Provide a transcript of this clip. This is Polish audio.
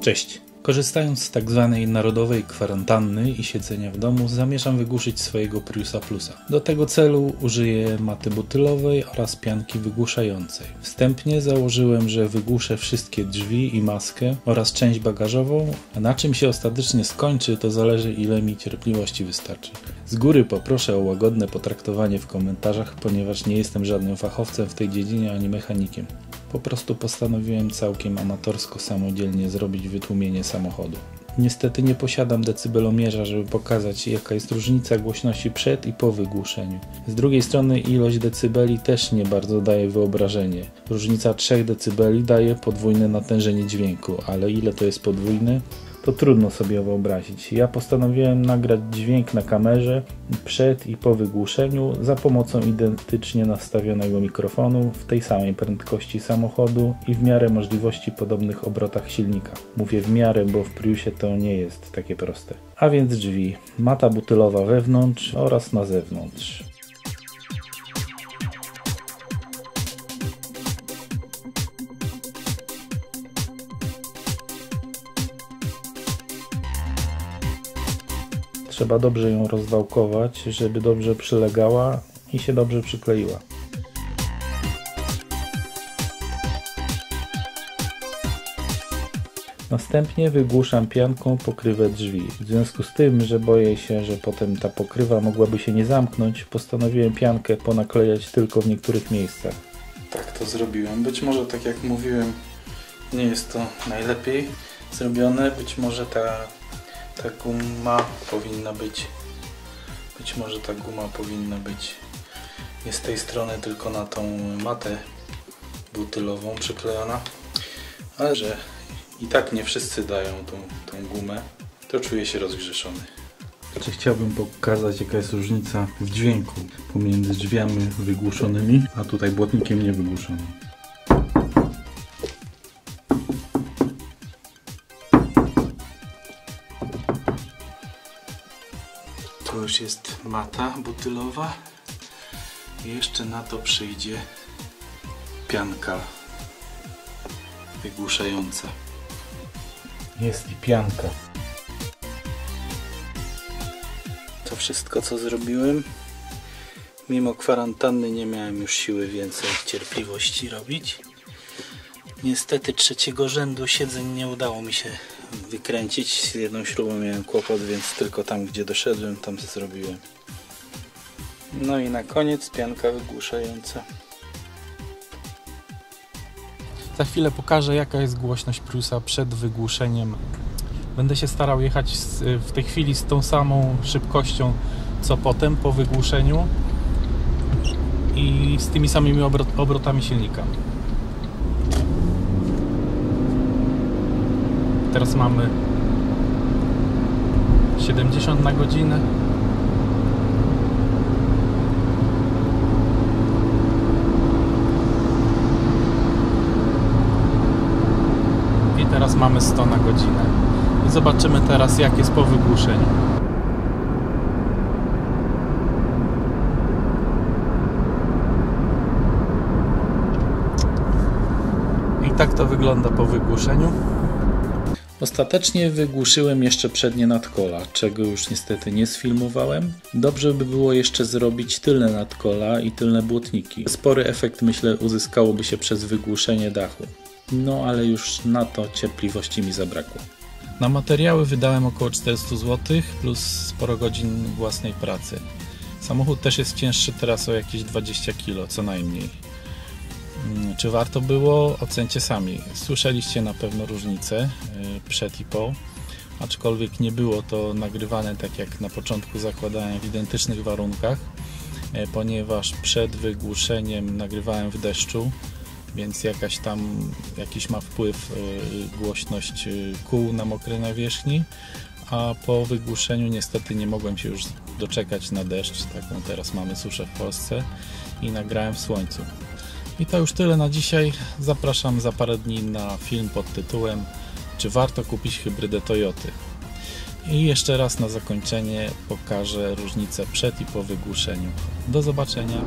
Cześć! Korzystając z tak zwanej narodowej kwarantanny i siedzenia w domu, zamierzam wygłuszyć swojego Priusa Plusa. Do tego celu użyję maty butylowej oraz pianki wygłuszającej. Wstępnie założyłem, że wygłuszę wszystkie drzwi i maskę oraz część bagażową, a na czym się ostatecznie skończy, to zależy, ile mi cierpliwości wystarczy. Z góry poproszę o łagodne potraktowanie w komentarzach, ponieważ nie jestem żadnym fachowcem w tej dziedzinie ani mechanikiem. Po prostu postanowiłem całkiem amatorsko samodzielnie zrobić wytłumienie samochodu. Niestety nie posiadam decybelomierza, żeby pokazać, jaka jest różnica głośności przed i po wygłuszeniu. Z drugiej strony ilość decybeli też nie bardzo daje wyobrażenie. Różnica 3 decybeli daje podwójne natężenie dźwięku, ale ile to jest podwójne? To trudno sobie wyobrazić. Ja postanowiłem nagrać dźwięk na kamerze przed i po wygłuszeniu za pomocą identycznie nastawionego mikrofonu w tej samej prędkości samochodu i w miarę możliwości podobnych obrotach silnika. Mówię w miarę, bo w Priusie to nie jest takie proste. A więc drzwi, mata butylowa wewnątrz oraz na zewnątrz. Trzeba dobrze ją rozwałkować, żeby dobrze przylegała i się dobrze przykleiła. Następnie wygłuszam pianką pokrywę drzwi. W związku z tym, że boję się, że potem ta pokrywa mogłaby się nie zamknąć, postanowiłem piankę ponaklejać tylko w niektórych miejscach. Tak to zrobiłem. Być może, tak jak mówiłem, nie jest to najlepiej zrobione. Być może ta guma powinna być, nie z tej strony, tylko na tą matę butylową przyklejona, ale że i tak nie wszyscy dają tą gumę, to czuję się rozgrzeszony. Chciałbym pokazać, jaka jest różnica w dźwięku pomiędzy drzwiami wygłuszonymi, a tutaj błotnikiem niewygłuszonym. To już jest mata butylowa i jeszcze na to przyjdzie pianka wygłuszająca. Jest i pianka. To wszystko, co zrobiłem. Mimo kwarantanny nie miałem już siły więcej cierpliwości robić. Niestety trzeciego rzędu siedzeń nie udało mi się wykręcić. Z jedną śrubą miałem kłopot, więc tylko tam, gdzie doszedłem, tam zrobiłem. No i na koniec pianka wygłuszająca. Za chwilę pokażę, jaka jest głośność Priusa przed wygłuszeniem. Będę się starał jechać w tej chwili z tą samą szybkością, co potem po wygłuszeniu i z tymi samymi obrotami silnika. Teraz mamy 70 na godzinę. I teraz mamy 100 na godzinę. I zobaczymy teraz, jak jest po wygłuszeniu. I tak to wygląda po wygłuszeniu. Ostatecznie wygłuszyłem jeszcze przednie nadkola, czego już niestety nie sfilmowałem. Dobrze by było jeszcze zrobić tylne nadkola i tylne błotniki. Spory efekt, myślę, uzyskałoby się przez wygłuszenie dachu. No ale już na to cierpliwości mi zabrakło. Na materiały wydałem około 400 zł plus sporo godzin własnej pracy. Samochód też jest cięższy teraz o jakieś 20 kg co najmniej. Czy warto było? Ocencie sami. Słyszeliście na pewno różnicę przed i po, aczkolwiek nie było to nagrywane tak jak na początku zakładałem w identycznych warunkach, ponieważ przed wygłuszeniem nagrywałem w deszczu, więc jakiś ma wpływ głośność kół na mokrej nawierzchni, a po wygłuszeniu niestety nie mogłem się już doczekać na deszcz, taką teraz mamy suszę w Polsce, i nagrałem w słońcu. I to już tyle na dzisiaj. Zapraszam za parę dni na film pod tytułem "Czy warto kupić hybrydę Toyoty?". I jeszcze raz na zakończenie pokażę różnicę przed i po wygłuszeniu. Do zobaczenia!